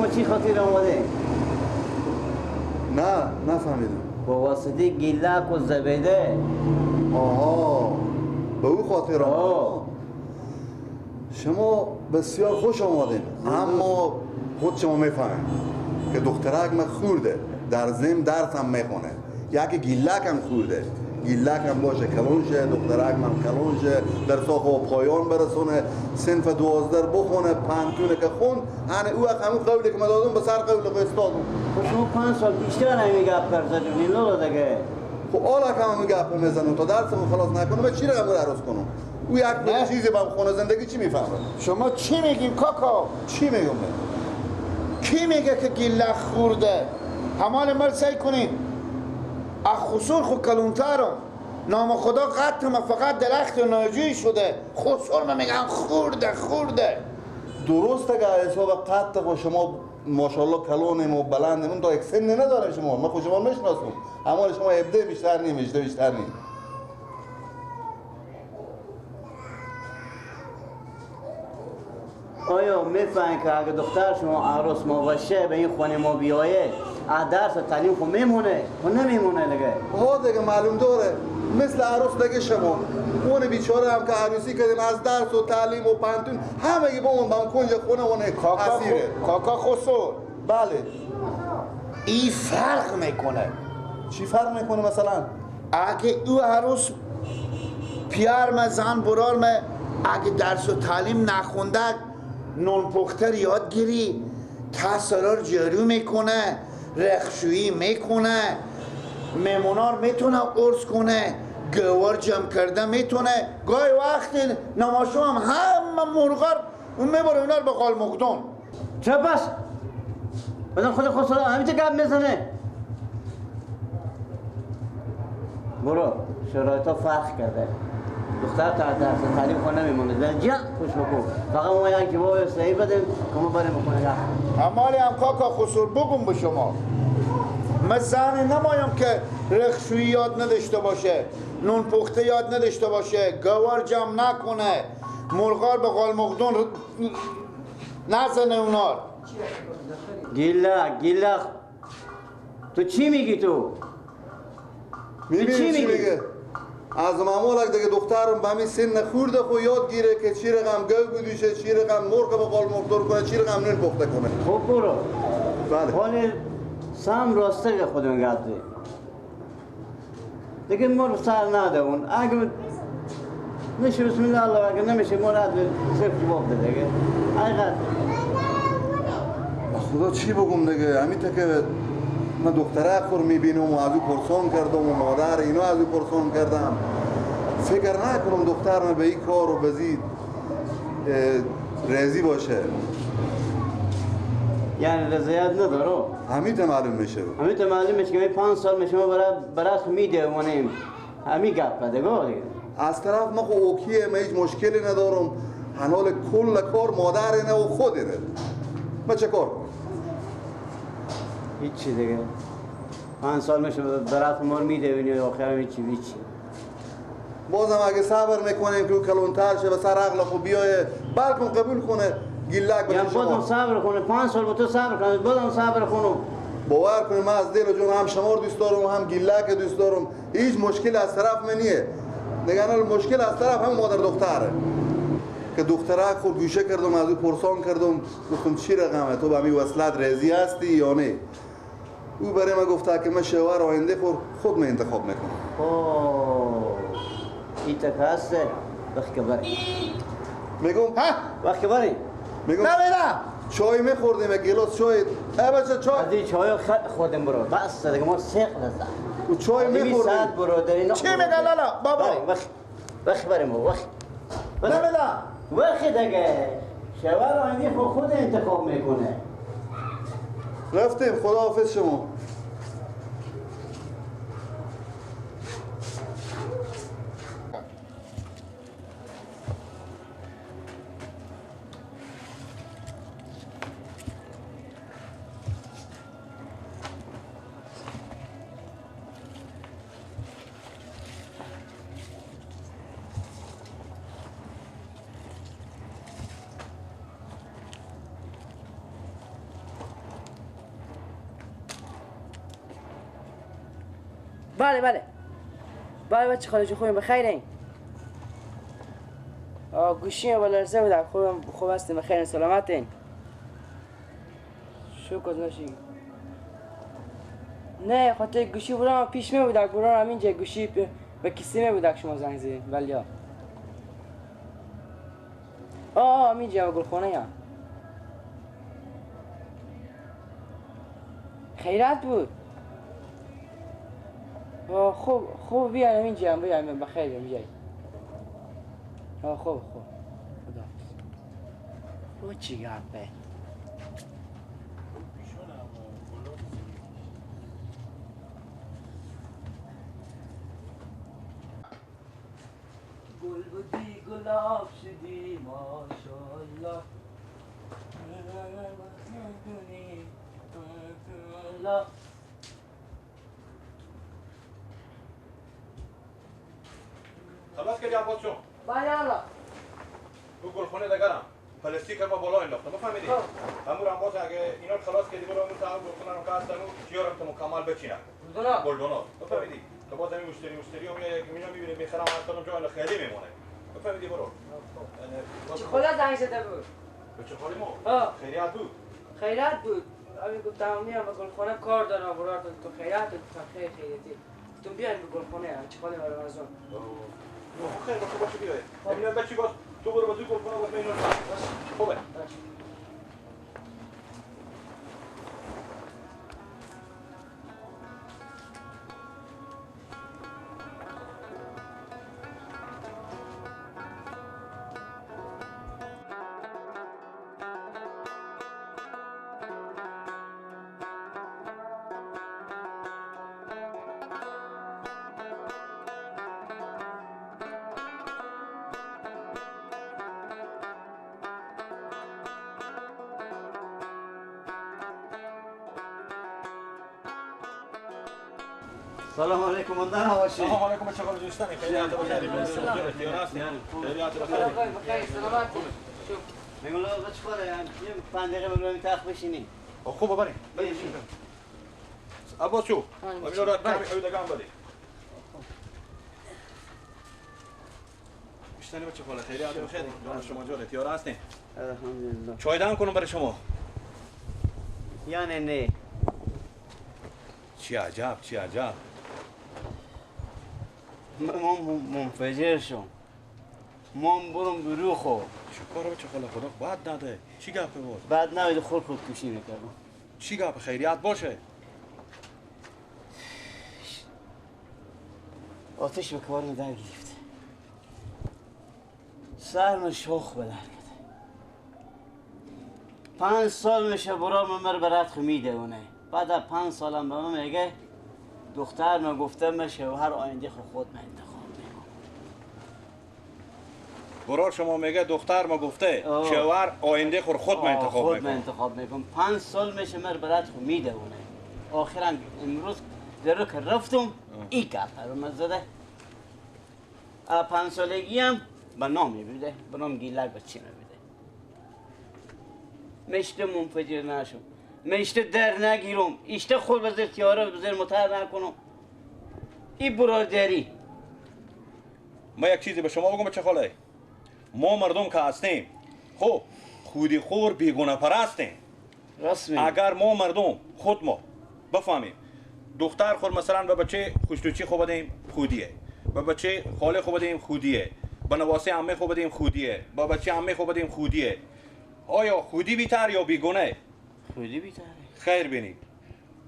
شما چی خاطر آمده؟ نه نفهمیدم. با واسطه گیلک و زبیده. آها به او خاطر آمده. شما بسیار خوش آمدین، اما خود شما میفهمید که دخترک من خورده، در ضمن درس هم میخونه، یکی گیلک هم خورده، گیلک هم باشه کلون شه، دخترک هم کلون شه، در ساخو پایان برسونه، صنف 12 بخونه، پنتونه که خون، هنه او همون قولی که من دادم به سر قول که استادم. خب شما 5 سال بیشتر همین گپ کرزدیم این لولا دیگه. خب حالا که همون گپ میزنم تا درسمو خلاص نکنم من چی رقم عروس کنم؟ او یک چیزی با خونه زندگی چی میفهمه؟ شما چی میگین کاکا؟ چی میگم من؟ کی میگه که گیلک خورده؟ همال مر سعی کنین خسور خود کلونترم نام خدا قطع ما فقط درخت ناجوی شده، خسور ما میگن خورده. درسته که حساب قطع و شما ماشاءالله کلونیم و بلندیم اون تا یک سنی نداره شما، من خود شما میشناسم، اما شما ابده بیشتر نیم. آیا میفهمین که اگه دختر شما عروس ما باشه به این خونه ما بیایه درس و تعلیم خود میمونه و نمیمونه دیگه؟ ها دیگه معلوم داره مثل عروس دیگه شما اون بیچاره هم که عروسی کردیم از درس و تعلیم و پنتون همه با اون کنج خونه اون اسیره. کاکا خسور بله این فرق میکنه. چی فرق میکنه مثلا؟ اگه او عروس پیار ما زن برار ما اگه درس و تعلیم نخونده نون پختر یادگیری کسرار جارو میکنه، رخشویی میکنه، میمونار میتونه قرص کنه، گوار جمع کرده میتونه، گاهی وقتی نماشو هم همه مرغار میبره اونار به قالمقدون. چه بس؟ بدن خود خسرو همیشه گپ میزنه. برو شرایطا فرق کرده، دختر تا درس تعلیم خونه نمیمونه، در جا خوش بکن، فقط ما یک جواب صحیح بدیم که ما بریم بکنه رفت. همالی هم کاکا خسور بگم به شما من زنی نمایم که رخشویی یاد نداشته باشه، نون پخته یاد نداشته باشه، گوار جمع نکنه، مرغار به قالمقدون نزنه اونار. گیلک تو چی میگی تو؟ میبینی چی میگه؟ از معمولک دیگه دخترم به همین سن خورده خو یاد گیره که چی رقم گو بدوشه، چی رقم مرغ به قالمقدون کنه، چی رقم نون پخته کنه. خب برو. بله. حالی سم راسته که خودمون گفته دیگه ما رو سر نده اون، اگه میشه بسم الله الله، اگه نمیشه ما رد صرف جواب ده دیگه. حقیقت خدا چی بگم دیگه، همین که من دختره خور میبینم و از او پرسان کردم و مادر اینو از او پرسان کردم، فکر نکنم دخترم به این کار و بزید رزی باشه. یعنی رضایت نداره؟ همین معلوم میشه. همین معلوم میشه که 5 سال میشه ما برای میده مونیم همین گپ بده دیگه. از طرف من خو اوکیه، من هیچ مشکلی ندارم، حال کل کار مادر نه و خود نه، من چه کار کنم؟ هیچی دیگه 5 سال میشه برای ما میده و آخر هیچی. بازم اگه صبر میکنیم که او کلونتر شه و سر عقل خو بیایه بلکن قبول کنه گیلک بشه شما. بازم صبر کنه 5 سال با تو صبر کنه، بازم صبر کنم. باور کنیم من از دل و جون هم شما رو دوست دارم و هم گیلک دوست دارم، هیچ مشکل از طرف من نیه. نگن مشکل از طرف هم مادر دختره که دختره خود گوشه کردم، از او پرسان کردم، گفتم چی رقمه تو به همین وصلت رضی هستی یا نه؟ او برای من گفته که من شوهر آینده خود من انتخاب میکنم. این تک هسته وقت که بری میگم وقت که بری میگم نمیرم چای میخوردیم یک گلاس چای. بچه چای از این چای خودم برو بس دیگه ما سیق نزد و چای میخوردیم. ساعت برو در اینا چی میگه لالا بابا؟ وقت بریم وقت نمیرم وقت دیگه شوهر آینده خود انتخاب میکنه. رفتیم، خداحافظ شما. بله بله بله بچه خاله خوبیم بخیرین گوشی با لرزه بودم خوب هستیم بخیرین سلامتین شکر نشی نه خاطر گوشی برام پیش می بودک برام همینجا گوشی به کسی می بودک شما زنگ زدین ولی همینجا گلخونه یا خیرات بود خوب بیایم اینجا هم بیایم بخیر بیایم خوب خدا او چی گپه گل بودی گلاب شدی ماشاءالله خلاص کردی عباس جون؟ بله الله تو گلخونه دگرم پلاستیک ما بالا انداختم بفهمیدی؟ امور عباس اگه اینا رو خلاص کردی برو اون طرف گلخونه رو که هستن و خیارم تو مکمل بچینم گلدونا بفهمیدی؟ تو باز همین مشتری هم اینا میبینیم میخرم اصلا اونجا خیلی میمونه بفهمیدی برو چه خدا زنگ زده بود؟ به چه حالی ما؟ خیریت بود؟ خیرات بود همین گفتم میام به گلخونه کار دارم برات تو خیرات گفتم خیریتی تو بیاین به گلخونه چه حالی برای رمضان خیر باشه بیای اینا بچی باز تو برو بازی گلخونه واسه اینا خوبه سلام علیکم مندان هواشی سلام علیکم بچه خاله دوستانی خیریت بخیر خیریت بخیر بخیر سلامتی میگم لو بچه خاله یه 5 دقیقه بگم تاخ بشینی خوبه بریم عباس شو اینا رو بریم ایودگان بدی بیشتری بچه خاله خیریت بخیر جان شما جان تیار هستین الحمدلله چای دم کنم برای شما یعنی نه چی عجب چی عجب من منفجر شم من برم برو خو شکر بچه خاله خدا بد نده چی گپه بود بعد نوید خودکشی میکردم چی گپ خیریت باشه آتش به کارم در گرفت سرم شاخ به در کرده 5 سال میشه برام مر برات خمیده اونه بعد از 5 سالم به من میگه دختر ما گفته من شوهر آینده خود من انتخاب میکنم برار شما میگه دختر ما گفته شوهر آینده خود من انتخاب میکنم 5 سال میشه مر برات خمیده اونه آخرا امروز درو که رفتم این گپ رو من زده 5 سالگی هم به نامی بیده به نام گیلک بچه نمیده مشته منفجر نشم مشته در نگیرم اشته خود بزر تیاره بزر متر نکنم این برادری ما یک چیزی به شما بگم بچه خاله ما مردم که هستیم خب خودی خور بیگونه پرستیم رسمی اگر ما مردم خود ما بفهمیم دختر خود مثلا به بچه خوشتوچی خوب بدیم خودیه به بچه خاله خوب بدیم خودیه به نواسه عمه خوب بدیم خودیه با بچه عمه خوب بدیم خودیه آیا خودی بیتر یا بیگونه خودی بیتره خیر بینید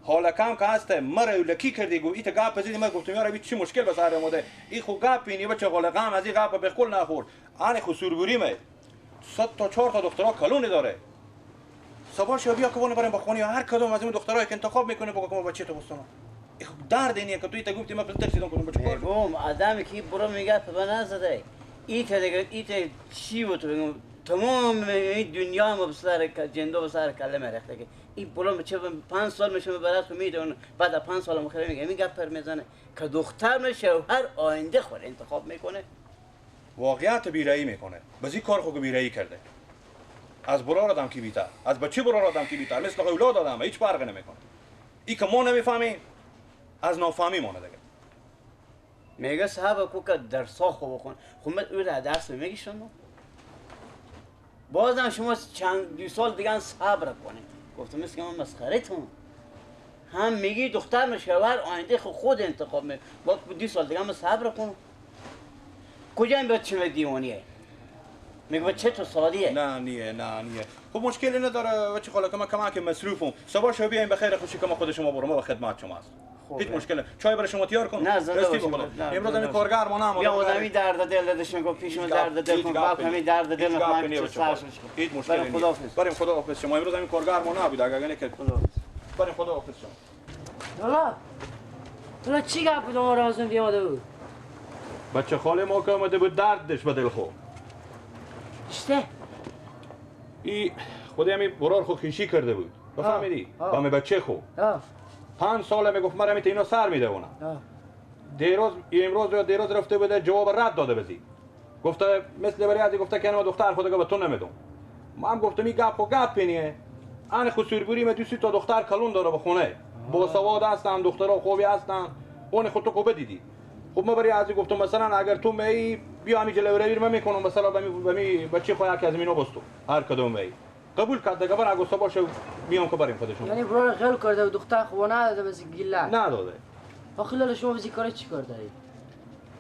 حالا کم که هسته مرا لکی کردی گو ایت گپ زدی من گفتم یارا چی مشکل به سر اومده ای خو گپ بینی بچه حالا غم از این گپ به کل نخور ان خو سوربوری می 100 تا 4 تا دخترا کلون داره صبح شو بیا که بریم بخونی هر کدوم از این دخترایی که انتخاب میکنه بگو که بچه تو بستانو ای خو درد اینه که تو ایت گفتی من ترسیدم کنم بچه کار بگم آدمی که برو میگه به نزده ایت دیگه ایت چی بود بگم تمام این دنیا ما بسر جندو بسر کلمه رخته که این بلون بچه 5 سال میشه برات خمید اون بعد از 5 سال مخره میگه میگه پر میزنه که دختر میشه هر آینده خود انتخاب میکنه واقعیت بیرایی میکنه بازی کار خو بیرایی کرده از برار آدم کی بیتر از بچه برار آدم کی بیتر مثل اولاد آدم هیچ فرقی نمیکنه این که ما نمیفهمیم از نافهمی مونه دیگه میگه صاحب کو که درسا خوب بخون خب من او را درس میگی شما بازم شما چند 2 سال دیگه صبر کنید گفتم مثل که من مسخره‌تون هم میگی دختر مشاور آینده خود انتخاب می باز 2 سال دیگه من صبر کنم کجا این بچه دیوانیه میگه بچه تو سادیه نه خب مشکلی نداره بچه خاله که من کمک مصروفم صبح شو بیاین بخیر خوشی که ما خود شما برم و خدمت شما است هیچ مشکل چای برای شما تیار کنم نه زنده باشیم امروز همین کارگر ما نام یا آدمی درد دل دادش میگه پیشم درد دل کن باپ همین درد دل میخوام هیچ مشکلی نیست بریم خداحافظ شما امروز همین کارگر ما نبود اگر نه که بریم خداحافظ شما تو چی گپ بود ما رازم بیاده بود بچه خاله ما که آمده بود دردش به دل خو چته ای خودی همی برار خو خیشی کرده بود بفهمیدی با می بچه خو 5 ساله میگفت من همیت اینا سر میدونم دیروز امروز یا دیروز رفته بوده جواب رد داده بزی گفته مثل بریازی گفته که من دختر خودگاه به تو نمیدم ما هم گفتم این گپ و گپ پینیه ان خسوربوری من 2 تا دختر کلون داره به خونه با سواد هستن دخترها خوبی هستن اون خودت کو بدیدی خب ما بریازی گفتم مثلا اگر تو می بیا همین جلوی رو میکنم مثلا بمی بچه خو یک از مینو بستو هر کدوم می قبول کرده که برای اگه باشه میام که بریم خودشون یعنی برای غیر کرده و دختر خوب نداده بس گله نداده آخه شما بزی کار چی کار دارید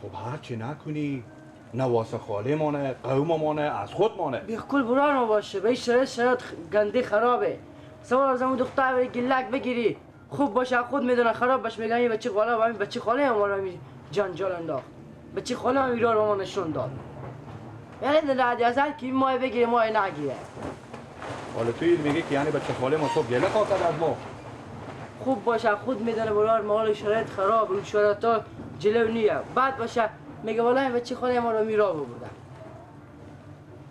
خب هر چی نکنی نه واسه خاله مانه قوم مانه از خود مانه بیخکل برای ما باشه به شرایط گنده خرابه سوال از همون دختر بری گلک بگیری خوب باشه خود میدونه خراب باشه میگن این بچه خاله و همین بچه خاله ما رو جنجال انداخت بچه خاله هم ایران رو ما نشون داد یعنی در ازل که ماه بگیره ماه نگیره حالا توی میگه که یعنی بچه خاله ما تو گله خواهد از ما خوب باشه خود میدونه برای مال شرایط خراب اون شرایط ها جلو نیه بعد باشه میگه والا این بچه خاله ما رو میرا بودن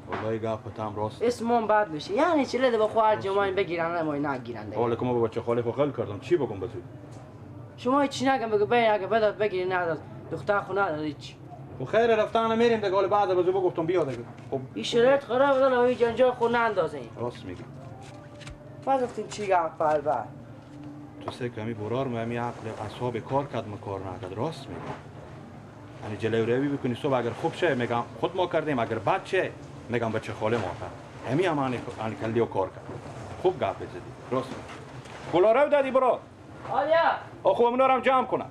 والله گفتم راست اسمم بد میشه یعنی چه لده با خواهر جمعین بگیرن ما نگیرن حالا که ما با بچه خاله خو خل کردم چی بگم بزود شما هیچ نگم بگو بین اگه بدات بگیری نداد دختر خو نداد هیچ و خیر رفتن میریم دیگه حالا بعد بزو گفتم بیا دیگه خب این شرایط خراب داره این جنجال خو نندازه راست میگی بعد گفتیم چی گم بعد تو سه کمی برار می عقل اصحاب کار کرد کار نکرد راست میگی یعنی جلوی روی بکنی صبح اگر خوب شه میگم خود ما کردیم اگر بد شه میگم بچه خاله ما کرد همین هم ان کلی و کار کرد خوب گپ بزدی راست گلا رو دادی برات آلیا آخو اونا رو هم جمع کنه